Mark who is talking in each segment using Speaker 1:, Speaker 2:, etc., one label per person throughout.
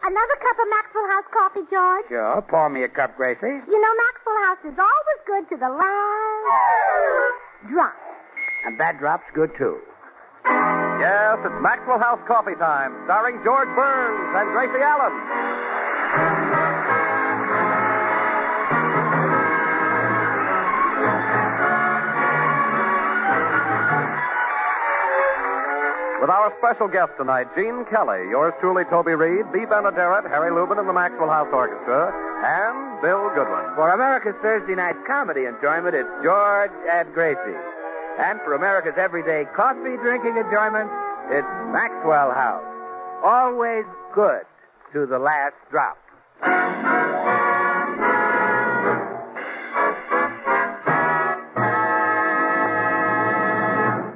Speaker 1: Another cup of Maxwell House coffee, George?
Speaker 2: Sure. Pour me a cup, Gracie.
Speaker 1: You know, Maxwell House is always good to the last drop.
Speaker 2: And that drop's good, too.
Speaker 3: Yes, it's Maxwell House Coffee Time, starring George Burns and Gracie Allen. With our special guest tonight, Gene Kelly, yours truly, Toby Reed, Bea Benaderet, Harry Lubin and the Maxwell House Orchestra, and Bill Goodwin.
Speaker 2: For America's Thursday night comedy enjoyment, it's George and Gracie. And for America's everyday coffee drinking enjoyment, it's Maxwell House. Always good to the last drop.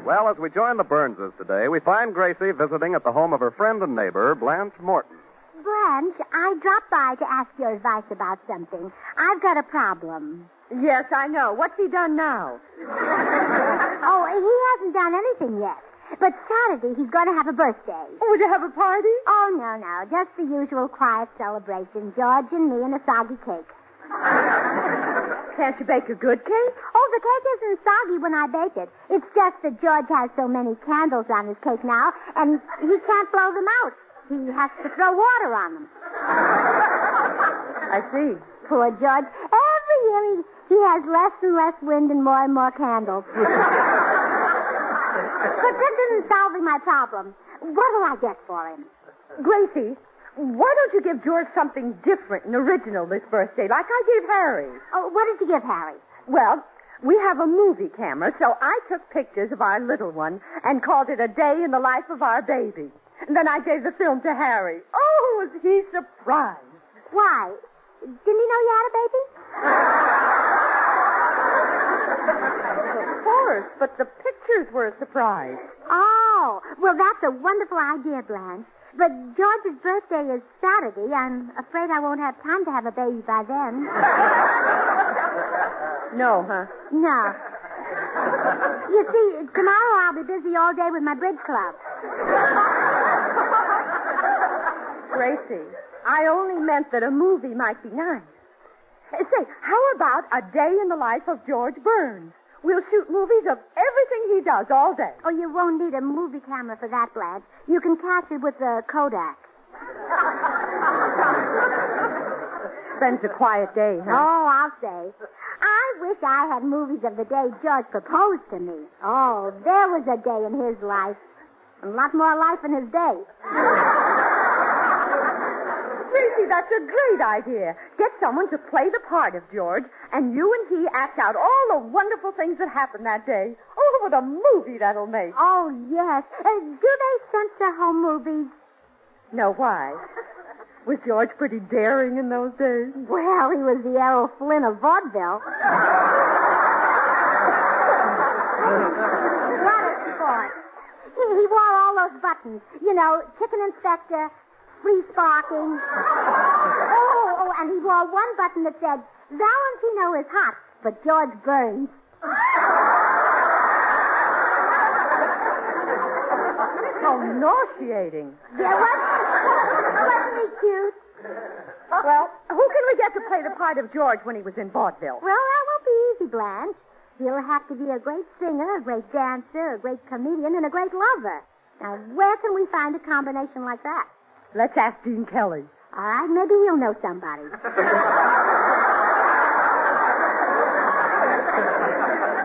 Speaker 3: Well, as we join the Burnses today, we find Gracie visiting at the home of her friend and neighbor, Blanche Morton.
Speaker 1: Blanche, I dropped by to ask your advice about something. I've got a problem.
Speaker 4: Yes, I know. What's he done now?
Speaker 1: Oh, he hasn't done anything yet. But Saturday, he's going to have a birthday.
Speaker 4: Oh, would you have a party?
Speaker 1: Oh, no. Just the usual quiet celebration. George and me and a soggy cake.
Speaker 4: Can't you bake a good cake?
Speaker 1: Oh, the cake isn't soggy when I bake it. It's just that George has so many candles on his cake now, and he can't blow them out. He has to throw water on them.
Speaker 4: I see.
Speaker 1: Poor George. Every year he has less and less wind and more candles. But that isn't solving my problem. What'll I get for him?
Speaker 4: Gracie, why don't you give George something different and original this birthday, like I gave Harry?
Speaker 1: Oh, what did you give Harry?
Speaker 4: Well, we have a movie camera, so I took pictures of our little one and called it A Day in the Life of Our Baby. And then I gave the film to Harry. Oh, was he surprised.
Speaker 1: Why? Didn't he know you had a baby?
Speaker 4: Of course, but the pictures were a surprise.
Speaker 1: Oh, well, that's a wonderful idea, Blanche. But George's birthday is Saturday. I'm afraid I won't have time to have a baby by then.
Speaker 4: No, huh?
Speaker 1: No. You see, tomorrow I'll be busy all day with my bridge club.
Speaker 4: Gracie, I only meant that a movie might be nice. Say, how about A Day in the Life of George Burns? We'll shoot movies of everything he does all day.
Speaker 1: Oh, you won't need a movie camera for that, Blanche. You can catch it with the Kodak.
Speaker 4: Spends a quiet day, huh?
Speaker 1: Oh, I'll say. I wish I had movies of the day George proposed to me. Oh, there was a day in his life. A lot more life in his day.
Speaker 4: Gracie, that's a great idea. Get someone to play the part of George, and you and he act out all the wonderful things that happened that day. Oh, what a movie that'll make.
Speaker 1: Oh, yes. Do they censor home movies?
Speaker 4: No, why? Was George pretty daring in those days?
Speaker 1: Well, he was the Errol Flynn of vaudeville. What a sport. He wore all those buttons. You know, Chicken Inspector, Free Sparking. Oh, and he wore one button that said, Valentino is hot, but George burns.
Speaker 4: How nauseating.
Speaker 1: Yeah, wasn't he cute?
Speaker 4: Well, who can we get to play the part of George when he was in vaudeville?
Speaker 1: Well, that won't be easy, Blanche. He'll have to be a great singer, a great dancer, a great comedian, and a great lover. Now, where can we find a combination like that?
Speaker 4: Let's ask Gene Kelly.
Speaker 1: All right, maybe he'll know somebody.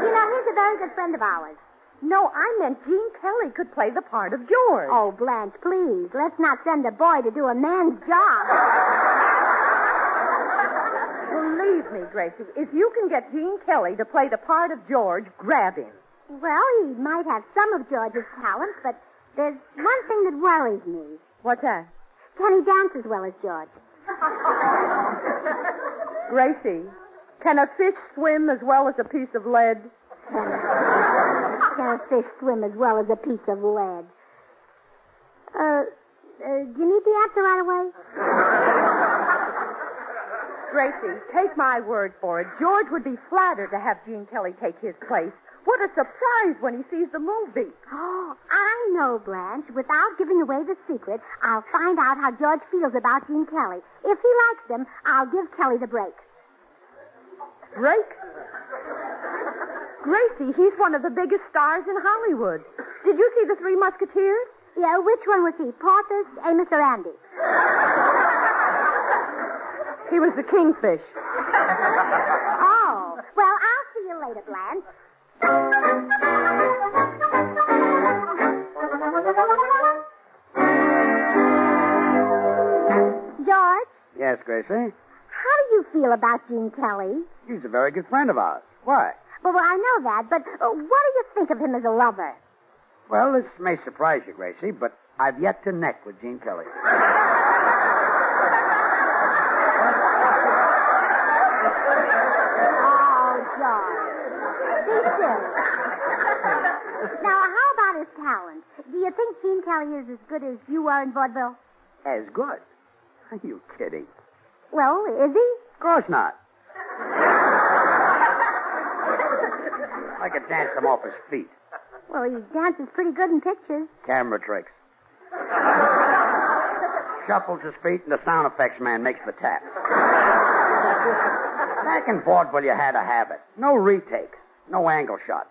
Speaker 1: You know, he's a very good friend of ours.
Speaker 4: No, I meant Gene Kelly could play the part of George.
Speaker 1: Oh, Blanche, please. Let's not send a boy to do a man's job.
Speaker 4: Believe me, Gracie, if you can get Gene Kelly to play the part of George, grab him.
Speaker 1: Well, he might have some of George's talent, but there's one thing that worries me.
Speaker 4: What's that?
Speaker 1: Can he dance as well as George?
Speaker 4: Gracie, can a fish swim as well as a piece of lead?
Speaker 1: Can a fish swim as well as a piece of lead? Do you need the answer right away?
Speaker 4: Gracie, take my word for it. George would be flattered to have Gene Kelly take his place. what a surprise when he sees the movie.
Speaker 1: Oh, I know, Blanche. Without giving away the secret, I'll find out how George feels about Gene Kelly. If he likes them, I'll give Kelly the break.
Speaker 4: Break? Gracie, he's one of the biggest stars in Hollywood. Did you see The Three Musketeers?
Speaker 1: Yeah, which one was he? Porthos, Amos, or Andy?
Speaker 4: He was the kingfish.
Speaker 1: Oh, well, I'll see you later, Blanche. George?
Speaker 2: Yes, Gracie?
Speaker 1: How do you feel about Gene Kelly?
Speaker 2: He's a very good friend of ours. Why?
Speaker 1: Well, I know that, but what do you think of him as a lover?
Speaker 2: Well, this may surprise you, Gracie, but I've yet to neck with Gene Kelly.
Speaker 1: Oh, George. Be serious. Now, how about his talent? Do you think Gene Kelly is as good as you are in vaudeville?
Speaker 2: As good? Are you kidding?
Speaker 1: Well, is he?
Speaker 2: Of course not. I could dance him off his feet.
Speaker 1: Well, he dances pretty good in pictures.
Speaker 2: Camera tricks. Shuffles his feet, and the sound effects man makes the taps. Back in vaudeville, you had to have it. No retakes, no angle shots.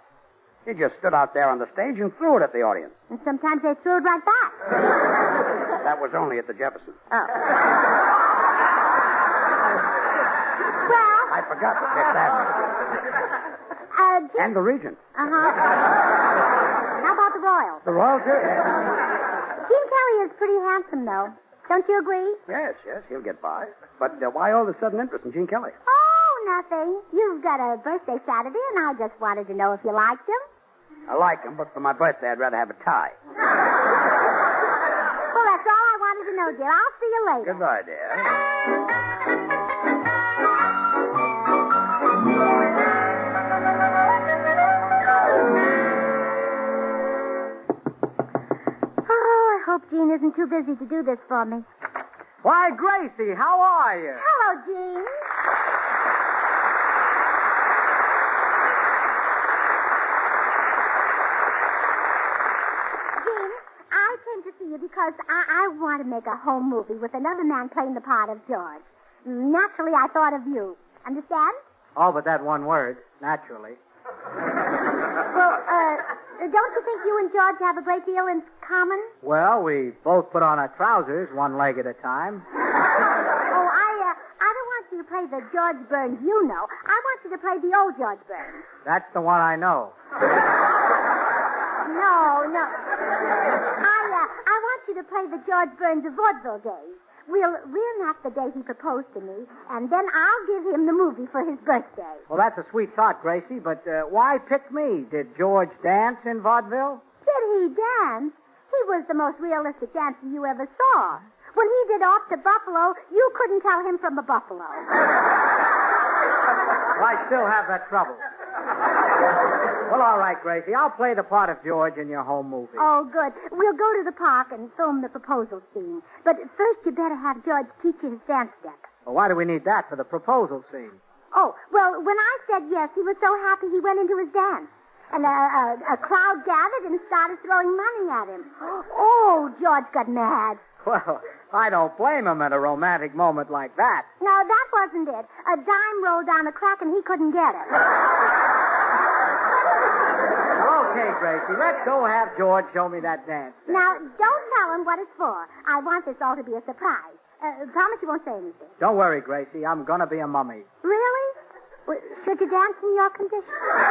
Speaker 2: You just stood out there on the stage and threw it at the audience.
Speaker 1: And sometimes they threw it right back.
Speaker 2: That was only at the Jeffersons.
Speaker 1: Oh. Well...
Speaker 2: I forgot the Fifth Avenue. And the Regent.
Speaker 1: Uh-huh. How about the Royals?
Speaker 2: The Royal, too.
Speaker 1: Gene Kelly is pretty handsome, though. Don't you agree?
Speaker 2: Yes, he'll get by. But why all the sudden interest in Gene Kelly?
Speaker 1: Oh, nothing. You've got a birthday Saturday, and I just wanted to know if you liked him.
Speaker 2: I like him, but for my birthday, I'd rather have a tie.
Speaker 1: Well, that's all I wanted to know, dear. I'll see you later.
Speaker 2: Goodbye, dear.
Speaker 1: Oh, I hope Gene isn't too busy to do this for me.
Speaker 5: Why, Gracie, how are you?
Speaker 1: Hello, Gene. Gene, I came to see you because I want to make a home movie with another man playing the part of George. Naturally, I thought of you. Understand?
Speaker 5: Oh, but that one word, naturally.
Speaker 1: Well, don't you think you and George have a great deal in common?
Speaker 5: Well, we both put on our trousers one leg at a time.
Speaker 1: Oh, I don't want you to play the George Burns you know. I want you to play the old George Burns.
Speaker 5: That's the one I know.
Speaker 1: No. I want you to play the George Burns of vaudeville days. We'll reenact the day he proposed to me, and then I'll give him the movie for his birthday.
Speaker 5: Well, that's a sweet thought, Gracie, but why pick me? Did George dance in vaudeville?
Speaker 1: Did he dance? He was the most realistic dancer you ever saw. When he did Off to Buffalo, you couldn't tell him from a buffalo.
Speaker 5: Well, I still have that trouble. Well, all right, Gracie. I'll play the part of George in your home movie.
Speaker 1: Oh, good. We'll go to the park and film the proposal scene. But first, you better have George teach you his dance step.
Speaker 5: Well, why do we need that for the proposal scene?
Speaker 1: Oh, well, when I said yes, he was so happy he went into his dance. And a crowd gathered and started throwing money at him. Oh, George got mad.
Speaker 5: Well, I don't blame him at a romantic moment like that.
Speaker 1: No, that wasn't it. A dime rolled down a crack and he couldn't get it.
Speaker 5: Okay, Gracie, let's go have George show me that dance.
Speaker 1: Now, don't tell him what it's for. I want this all to be a surprise. Promise you won't say anything.
Speaker 5: Don't worry, Gracie. I'm going to be a mummy.
Speaker 1: Really? Well, should you dance in your condition?
Speaker 5: Well,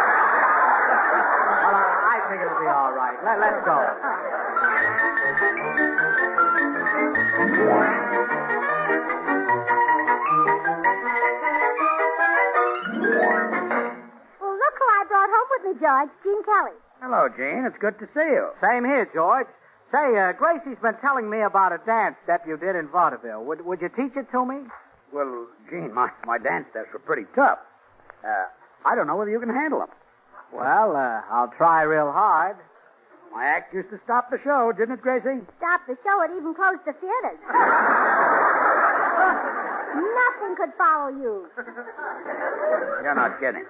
Speaker 5: I think it'll be all right. Let's go.
Speaker 1: Well, look who I brought home with me, George. Gene Kelly.
Speaker 2: Hello, Gene. It's good to see you.
Speaker 5: Same here, George. Say, Gracie's been telling me about a dance step you did in vaudeville. Would you teach it to me?
Speaker 2: Well, Gene, my dance steps were pretty tough. I don't know whether you can handle them.
Speaker 5: Well, I'll try real hard.
Speaker 2: My act used to stop the show, didn't it, Gracie?
Speaker 1: Stop the show. It even closed the theaters. Nothing could follow you.
Speaker 2: You're not kidding.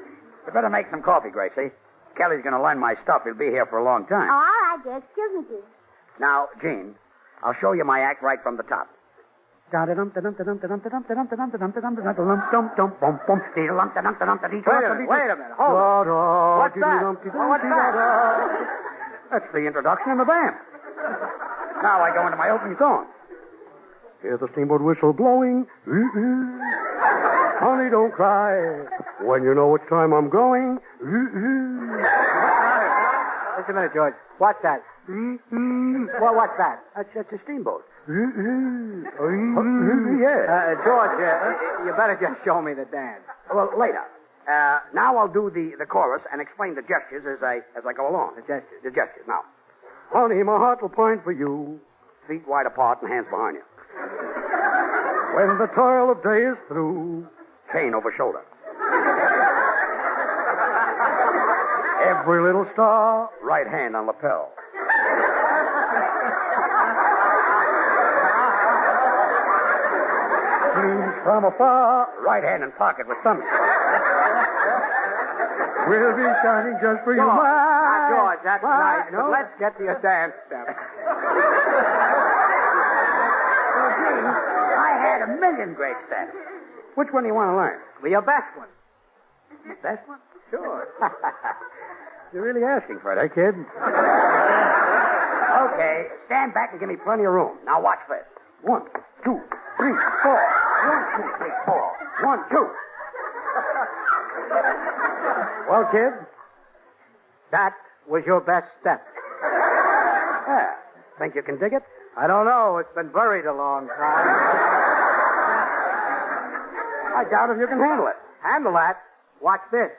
Speaker 2: You better make some coffee, Gracie. Kelly's going to learn my stuff. He'll be here for a long time.
Speaker 1: All right, dear. Excuse me, Gene.
Speaker 2: Now, Gene, I'll show you my act right from the top.
Speaker 5: Wait a minute. Hold it. What's that? What's that?
Speaker 2: That's the introduction and the band. Now I go into my opening song.
Speaker 3: Hear the steamboat whistle blowing. Honey, don't cry. When you know what time I'm going.
Speaker 5: Just a minute, George. What's that? What's that?
Speaker 2: That's a steamboat.
Speaker 5: Yeah. George, you better just show me the dance.
Speaker 2: Well, later. Now I'll do the chorus and explain the gestures as I go along.
Speaker 5: The gestures.
Speaker 2: The gestures. Now,
Speaker 3: Honey, my heart will pine for you.
Speaker 2: feet wide apart and hands behind you.
Speaker 3: When the toil of day is through.
Speaker 2: Chain over shoulder.
Speaker 3: Every little star.
Speaker 2: Right hand on lapel.
Speaker 3: Gleams from afar.
Speaker 2: Right hand in pocket with thumb.
Speaker 3: Will be shining just for you.
Speaker 5: George, that's nice.
Speaker 3: No.
Speaker 5: But let's get to your dance step.
Speaker 2: I had a million great steps. Which one do you want to learn?
Speaker 5: Well, your best one.
Speaker 2: Best one?
Speaker 5: Sure.
Speaker 2: You're really asking for it, eh, kid? Okay, stand back and give me plenty of room. Now watch this. 1, 2, 3, 4. 1, 2, 3, 4. 1, 2.
Speaker 5: Well, kid, that was your best step.
Speaker 2: Yeah. Think you can dig it?
Speaker 5: I don't know. It's been buried a long time.
Speaker 2: I doubt if you can handle it.
Speaker 5: Handle that. Watch this.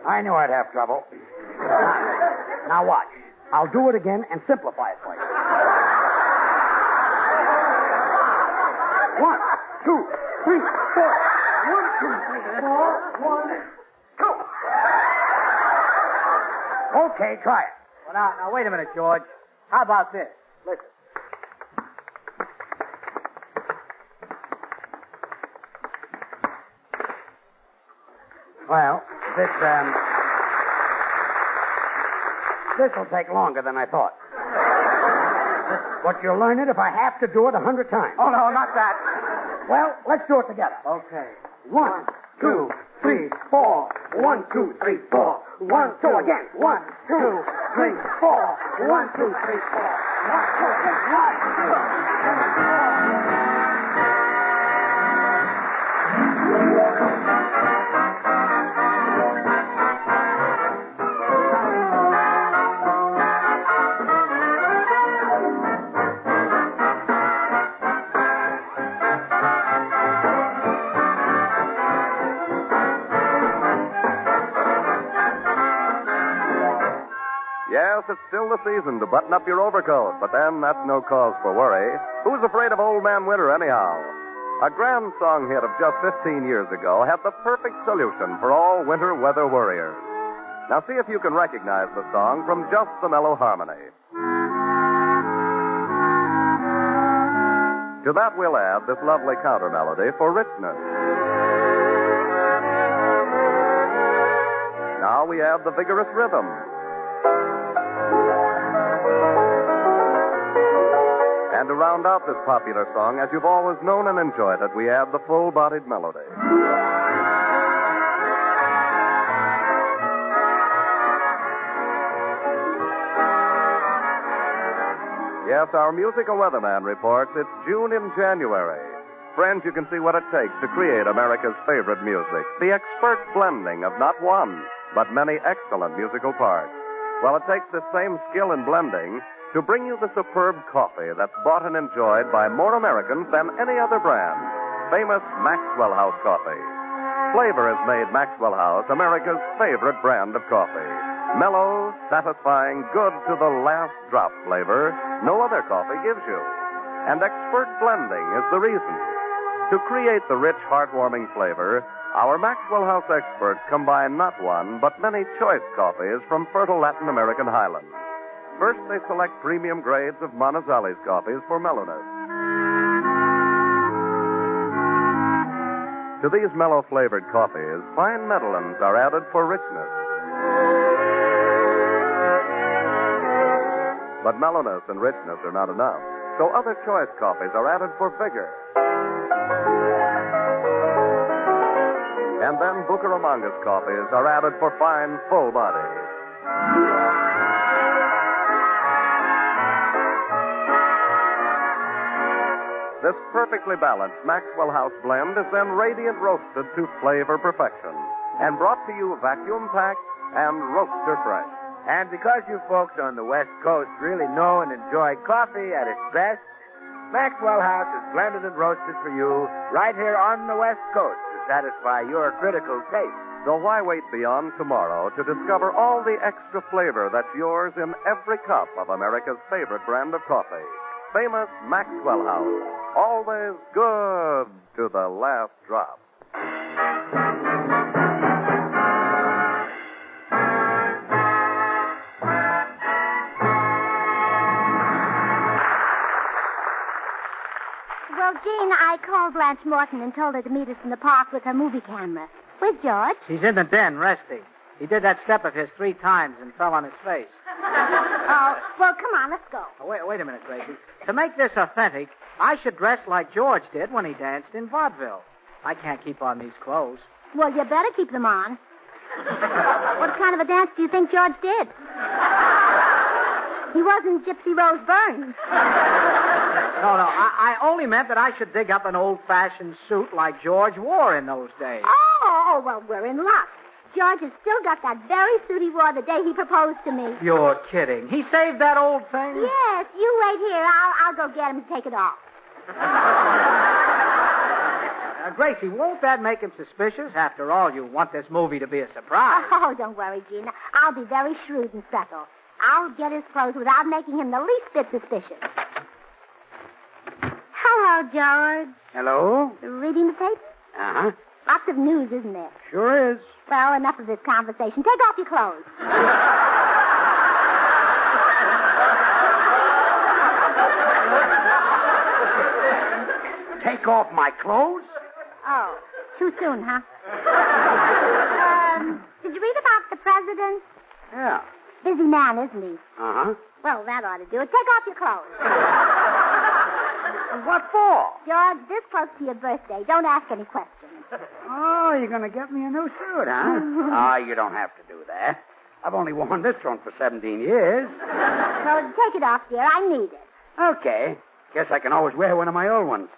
Speaker 2: I knew I'd have trouble. Now watch. I'll do it again and simplify it for you. 1, 2, 3, 4. 1, 2, 3, 4. 1, 2. Okay, try it.
Speaker 5: Well, now, wait a minute, George. How about this? Listen.
Speaker 2: Well, this'll take longer than I thought. But you'll learn it if I have to do it 100 times.
Speaker 5: Oh, no, not that.
Speaker 2: Well, let's do it together.
Speaker 5: Okay.
Speaker 2: 1, 2, 3, 4. 1, 2, 3, 4. 1, 2 again. 1, 2, 3, 4. 1, 2, 3, 4. 1, 2 again. 1.
Speaker 3: Yes, it's still the season to button up your overcoat, but then that's no cause for worry. Who's afraid of Old Man Winter anyhow? A grand song hit of just 15 years ago had the perfect solution for all winter weather worriers. Now see if you can recognize the song from just the mellow harmony. To that we'll add this lovely counter melody for richness. Now we add the vigorous rhythm. And to round out this popular song, as you've always known and enjoyed it, we add the full-bodied melody. Yes, our musical weatherman reports it's June in January. Friends, you can see what it takes to create America's favorite music. The expert blending of not one, but many excellent musical parts. Well, it takes the same skill in blending to bring you the superb coffee that's bought and enjoyed by more Americans than any other brand. Famous Maxwell House coffee. Flavor has made Maxwell House America's favorite brand of coffee. Mellow, satisfying, good to the last drop flavor no other coffee gives you. And expert blending is the reason. To create the rich, heartwarming flavor, our Maxwell House experts combine not one, but many choice coffees from fertile Latin American highlands. First, they select premium grades of Manizales coffees for mellowness. To these mellow-flavored coffees, fine medallions are added for richness. But mellowness and richness are not enough, so other choice coffees are added for vigor. And then Bucaramangas coffees are added for fine, full body. This perfectly balanced Maxwell House blend is then radiant roasted to flavor perfection and brought to you vacuum-packed and roaster fresh.
Speaker 2: And because you folks on the West Coast really know and enjoy coffee at its best, Maxwell House is blended and roasted for you right here on the West Coast to satisfy your critical taste.
Speaker 3: So why wait beyond tomorrow to discover all the extra flavor that's yours in every cup of America's favorite brand of coffee? Famous Maxwell House. Always good to the last drop.
Speaker 1: Well, Jean, I called Blanche Morton and told her to meet us in the park with her movie camera. Where's George?
Speaker 5: He's in the den, resting. He did that step of his 3 times and fell on his face.
Speaker 1: Oh, well, come on, let's go.
Speaker 5: Oh, wait a minute, Gracie. To make this authentic, I should dress like George did when he danced in vaudeville. I can't keep on these clothes.
Speaker 1: Well, you better keep them on. What kind of a dance do you think George did? He wasn't Gypsy Rose Burns.
Speaker 5: No, I only meant that I should dig up an old-fashioned suit like George wore in those days.
Speaker 1: Oh, well, we're in luck. George has still got that very suit he wore the day he proposed to me.
Speaker 5: You're kidding. He saved that old thing?
Speaker 1: Yes, you wait here. I'll go get him and take it off.
Speaker 5: Gracie, won't that make him suspicious? After all, you want this movie to be a surprise.
Speaker 1: Oh, don't worry, Gene. I'll be very shrewd and subtle. I'll get his clothes without making him the least bit suspicious. Hello, George.
Speaker 6: Hello?
Speaker 1: Reading the paper?
Speaker 6: Uh-huh.
Speaker 1: Lots of news, isn't there?
Speaker 6: Sure is.
Speaker 1: Well, enough of this conversation. Take off your clothes.
Speaker 6: Take off my clothes?
Speaker 1: Oh, too soon, huh? Did you read about the president?
Speaker 6: Yeah.
Speaker 1: Busy man, isn't he?
Speaker 6: Uh-huh.
Speaker 1: Well, that ought to do it. Take off your clothes.
Speaker 6: What for?
Speaker 1: George, this close to your birthday. Don't ask any questions.
Speaker 6: Oh, you're going to get me a new suit, huh? Ah, you don't have to do that. I've only worn this one for 17 years.
Speaker 1: Well, take it off, dear. I need it.
Speaker 6: Okay. Guess I can always wear one of my old ones.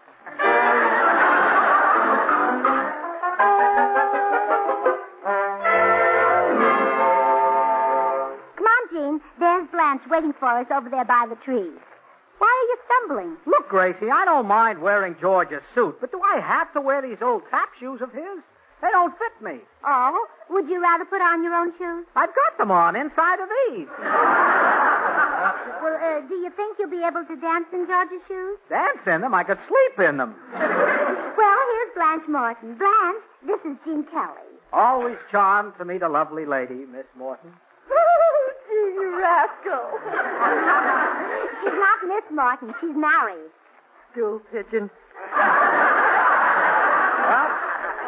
Speaker 1: Come on, Jean. There's Blanche waiting for us over there by the trees. Why are you stumbling?
Speaker 5: Look, Gracie, I don't mind wearing George's suit, but do I have to wear these old tap shoes of his? They don't fit me.
Speaker 1: Oh? Would you rather put on your own shoes?
Speaker 5: I've got them on inside of these.
Speaker 1: Well, do you think you'll be able to dance in George's shoes?
Speaker 5: Dance in them? I could sleep in them.
Speaker 1: Well, here's Blanche Morton. Blanche, this is Jean Kelly.
Speaker 5: Always charmed to meet a lovely lady, Miss Morton.
Speaker 4: Gee, you rascal.
Speaker 1: She's not Miss Morton. She's married.
Speaker 4: Stool pigeon.
Speaker 5: Well,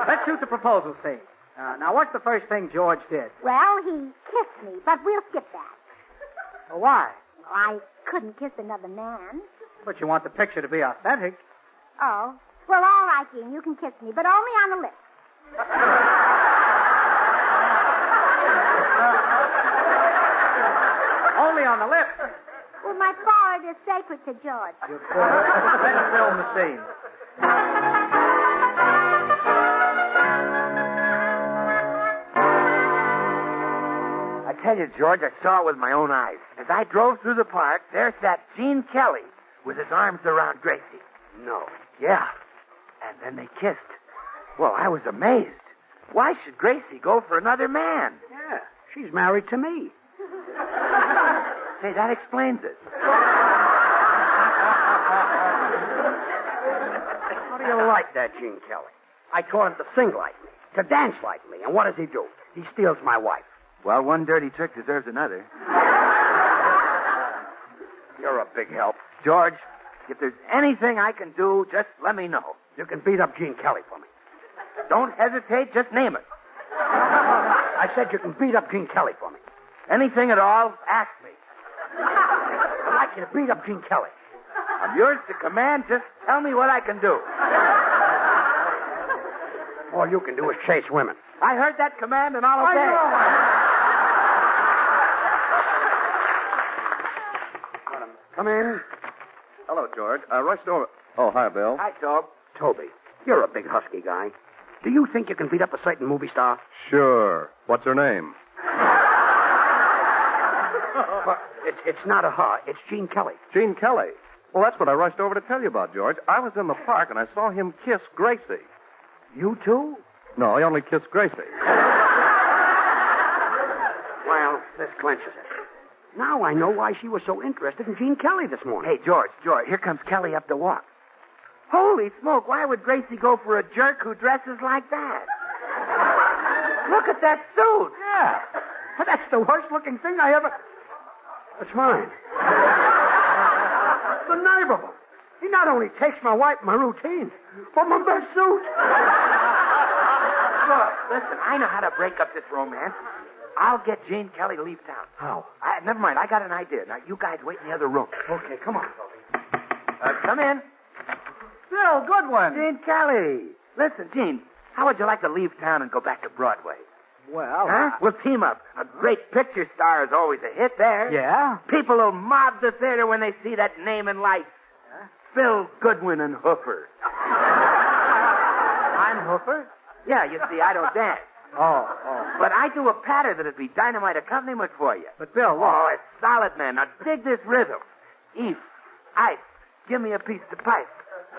Speaker 5: let's shoot the proposal scene. Now, what's the first thing George did?
Speaker 1: Well, he kissed me, but we'll skip that.
Speaker 5: Well, why?
Speaker 1: I couldn't kiss another man.
Speaker 5: But you want the picture to be authentic.
Speaker 1: Oh. Well, all right, Jean, you can kiss me, but only on the lips.
Speaker 5: Only on the lips.
Speaker 1: Well, my forehead is sacred to George.
Speaker 5: You fool. Let's film the scene.
Speaker 2: I tell you, George, I saw it with my own eyes. As I drove through the park, there sat Gene Kelly with his arms around Gracie.
Speaker 6: No.
Speaker 2: Yeah. And then they kissed. Well, I was amazed. Why should Gracie go for another man?
Speaker 6: Yeah, she's married to me.
Speaker 2: Say, that explains it.
Speaker 5: What are
Speaker 6: you like that Gene Kelly? I taught him to sing like me, to dance like me, and what does he do? He steals my wife.
Speaker 2: Well, one dirty trick deserves another.
Speaker 6: You're a big help.
Speaker 2: George, if there's anything I can do, just let me know.
Speaker 6: You can beat up Gene Kelly for me.
Speaker 2: Don't hesitate, just name it.
Speaker 6: I said you can beat up Gene Kelly for me.
Speaker 2: Anything at all, ask me.
Speaker 6: I'd like you to beat up Gene Kelly.
Speaker 2: I'm yours to command, just tell me what I can do.
Speaker 6: All you can do is chase women.
Speaker 2: I heard that command and I'll obey.
Speaker 6: Come in.
Speaker 3: Hello, George. I rushed over. Oh, hi, Bill.
Speaker 2: Hi, Tob.
Speaker 6: Toby, you're a big husky guy. Do you think you can beat up a certain movie star?
Speaker 3: Sure. What's her name?
Speaker 6: Well, it's not a her. It's Gene Kelly.
Speaker 3: Gene Kelly. Well, that's what I rushed over to tell you about, George. I was in the park and I saw him kiss Gracie.
Speaker 6: You too?
Speaker 3: No, he only kissed Gracie.
Speaker 6: Well, this clinches it. Now I know why she was so interested in Gene Kelly this morning.
Speaker 2: Hey, George, here comes Kelly up the walk. Holy smoke, why would Gracie go for a jerk who dresses like that? Look at that suit.
Speaker 6: Yeah. But that's the worst-looking thing I ever... It's mine. The nerve of him. He not only takes my wife, my routine, but my best suit.
Speaker 2: Look, listen, I know how to break up this romance. I'll get Gene Kelly to leave town.
Speaker 6: How?
Speaker 2: Never mind, I got an idea. Now, you guys wait in the other room.
Speaker 6: Okay, come on.
Speaker 2: Come in.
Speaker 5: Bill, good one.
Speaker 2: Gene Kelly. Listen, Gene, how would you like to leave town and go back to Broadway?
Speaker 5: Well,
Speaker 2: Huh? We'll team up. A great picture star is always a hit there.
Speaker 5: yeah?
Speaker 2: People will mob the theater when they see that name in lights. Bill Goodwin and Hooper.
Speaker 5: I'm Hooper?
Speaker 2: Yeah, you see, I don't dance.
Speaker 5: Oh.
Speaker 2: But I do a patter that'd be dynamite accompaniment for you.
Speaker 5: But, Bill, look.
Speaker 2: Oh, it's solid, man. Now, dig this rhythm. Eef, ice, give me a piece to pipe.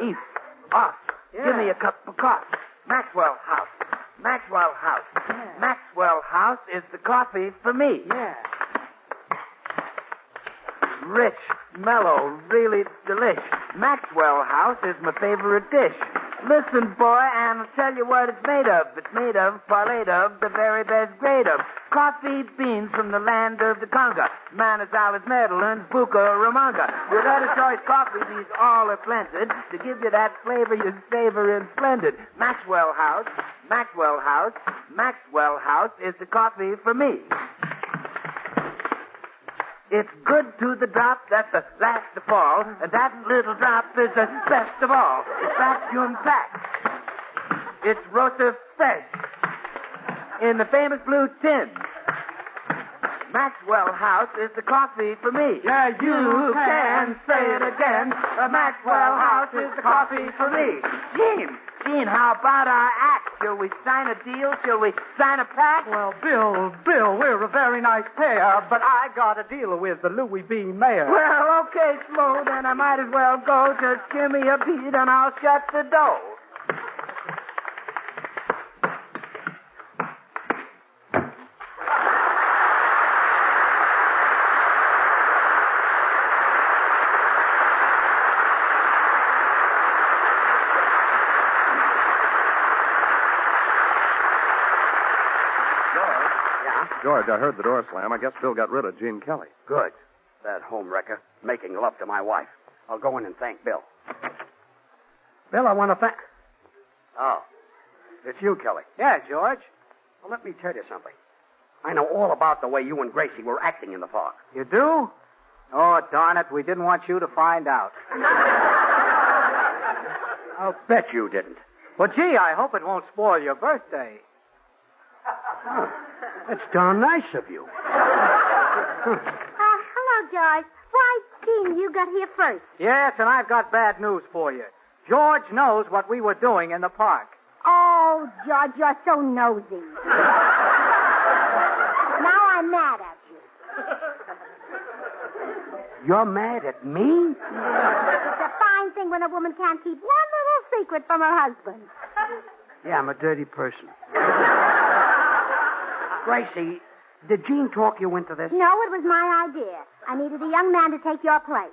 Speaker 2: Eef, off, give me a cup of coffee. Maxwell House. Maxwell House.
Speaker 5: Yeah.
Speaker 2: Maxwell House is the coffee for me.
Speaker 5: Yeah.
Speaker 2: Rich, mellow, really delish. Maxwell House is my favorite dish. Listen, boy, and I'll tell you what it's made of. It's made of, parlayed of, the very best grade of coffee beans from the land of the Conga. Manizales, Netherlands, Buca, Ramanga. With other choice coffee, these all are blended to give you that flavor you savor in splendid. Maxwell House, Maxwell House, Maxwell House is the coffee for me. It's good to the drop, that's the last to fall, and that little drop is the best of all. It's vacuum packed. It's roasted fresh in the famous blue tin. Maxwell House is the coffee for me.
Speaker 5: Yeah,
Speaker 2: You can say it again. Maxwell House is the coffee for me. Gene, how about our act? Shall we sign a deal? Shall we sign a pact?
Speaker 5: Well, Bill, we're a very nice pair, but I got a deal with the Louis B. Mayer.
Speaker 2: Well, okay, Flo, then I might as well go. Just give me a beat and I'll shut the door.
Speaker 3: George, I heard the door slam. I guess Bill got rid of Gene Kelly.
Speaker 6: Good. That home wrecker making love to my wife. I'll go in and thank Bill. Bill, I want to thank... Oh, it's you, Kelly.
Speaker 5: Yeah, George.
Speaker 6: Well, let me tell you something. I know all about the way you and Gracie were acting in the park.
Speaker 5: You do? Oh, darn it, we didn't want you to find out.
Speaker 6: I'll bet you didn't.
Speaker 5: Well, gee, I hope it won't spoil your birthday.
Speaker 6: Oh, that's darn nice of you.
Speaker 1: Hello, George. Why, Gene, you got here first.
Speaker 5: Yes, and I've got bad news for you. George knows what we were doing in the park.
Speaker 1: Oh, George, you're so nosy. Now I'm mad at you.
Speaker 6: You're mad at me?
Speaker 1: It's a fine thing when a woman can't keep one little secret from her husband.
Speaker 6: Yeah, I'm a dirty person. Gracie, did Gene talk you into this?
Speaker 1: No, it was my idea. I needed a young man to take your place.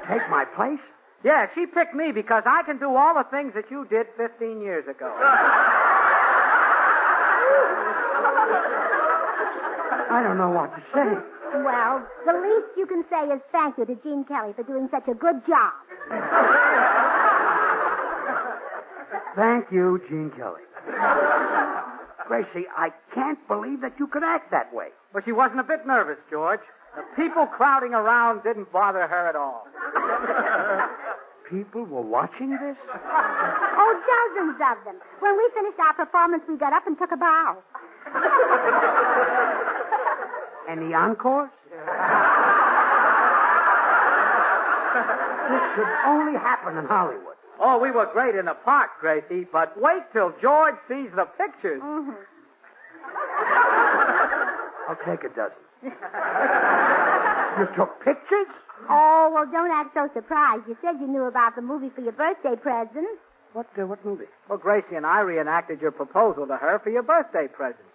Speaker 6: Take my place?
Speaker 5: Yeah, she picked me because I can do all the things that you did 15 years ago.
Speaker 6: I don't know what to say.
Speaker 1: Well, the least you can say is thank you to Gene Kelly for doing such a good job.
Speaker 6: Thank you, Gene Kelly. Gracie, I can't believe that you could act that way.
Speaker 5: But she wasn't a bit nervous, George. The people crowding around didn't bother her at all.
Speaker 6: People were watching this?
Speaker 1: Oh, dozens of them. When we finished our performance, we got up and took a bow.
Speaker 6: Any encores? This should only happen in Hollywood.
Speaker 5: Oh, we were great in the park, Gracie, but wait till George sees the pictures.
Speaker 1: Mm-hmm.
Speaker 6: I'll take a dozen. You took pictures?
Speaker 1: Oh, well, don't act so surprised. You said you knew about the movie for your birthday present.
Speaker 6: What movie?
Speaker 5: Well, Gracie and I reenacted your proposal to her for your birthday present.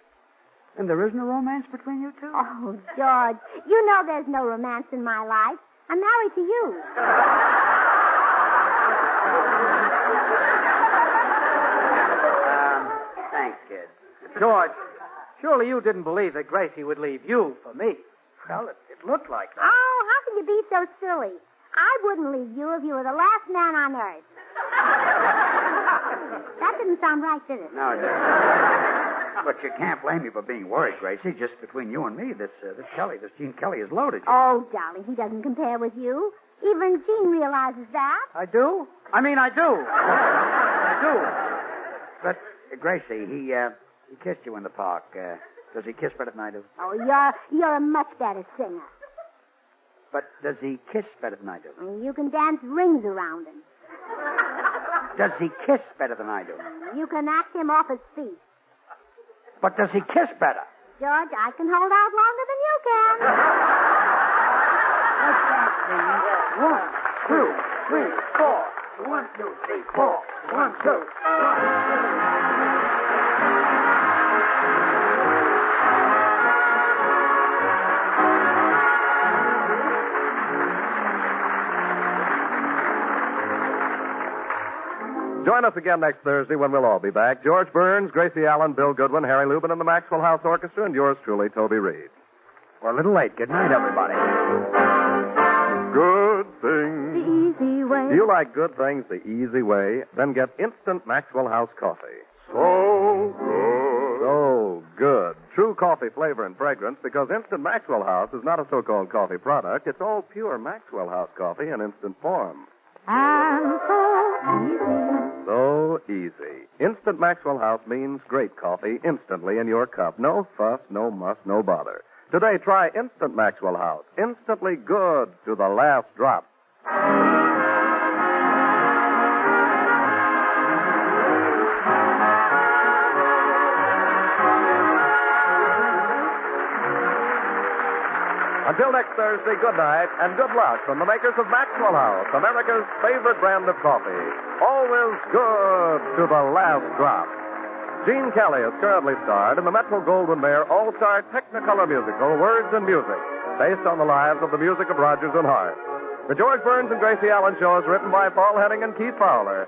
Speaker 6: And there isn't a romance between you two?
Speaker 1: Oh, George, you know there's no romance in my life. I'm married to you.
Speaker 6: Thanks, kid.
Speaker 5: George, surely you didn't believe that Gracie would leave you for me.
Speaker 6: Well, it looked like that.
Speaker 1: Oh, how can you be so silly? I wouldn't leave you if you were the last man on earth. That didn't sound right, did it?
Speaker 6: No, it didn't. But you can't blame me for being worried, Gracie. Just between you and me, this Gene Kelly is loaded.
Speaker 1: Oh, darling, he doesn't compare with you. Even Gene realizes that.
Speaker 5: I do? I do. I do.
Speaker 6: But, Gracie, he kissed you in the park. Does he kiss better than I do?
Speaker 1: Oh, you're a much better singer.
Speaker 6: But does he kiss better than I do?
Speaker 1: You can dance rings around him.
Speaker 6: Does he kiss better than I do?
Speaker 1: You can act him off his feet.
Speaker 6: But does he kiss better?
Speaker 1: George, I can hold out longer than you can.
Speaker 6: Let's dance, 1, 2, 3, 4. 1, 2, 3, 4. 1, 2.
Speaker 3: Join us again next Thursday when we'll all be back. George Burns, Gracie Allen, Bill Goodwin, Harry Lubin, and the Maxwell House Orchestra, and yours truly, Toby Reed.
Speaker 6: We're a little late. Good night, everybody.
Speaker 3: Good things.
Speaker 1: The easy way.
Speaker 3: Do you like good things the easy way? Then get instant Maxwell House coffee. So good. So good. True coffee flavor and fragrance, because instant Maxwell House is not a so-called coffee product. It's all pure Maxwell House coffee in instant form.
Speaker 1: And so easy.
Speaker 3: So easy. Instant Maxwell House means great coffee instantly in your cup. No fuss, no muss, no bother. Today, try Instant Maxwell House. Instantly good to the last drop. Until next Thursday, good night and good luck from the makers of Maxwell House, America's favorite brand of coffee. Always good to the last drop. Gene Kelly is currently starred in the Metro-Goldwyn-Mayer All-Star Technicolor musical, Words and Music, based on the lives of the music of Rodgers and Hart. The George Burns and Gracie Allen show is written by Paul Henning and Keith Fowler.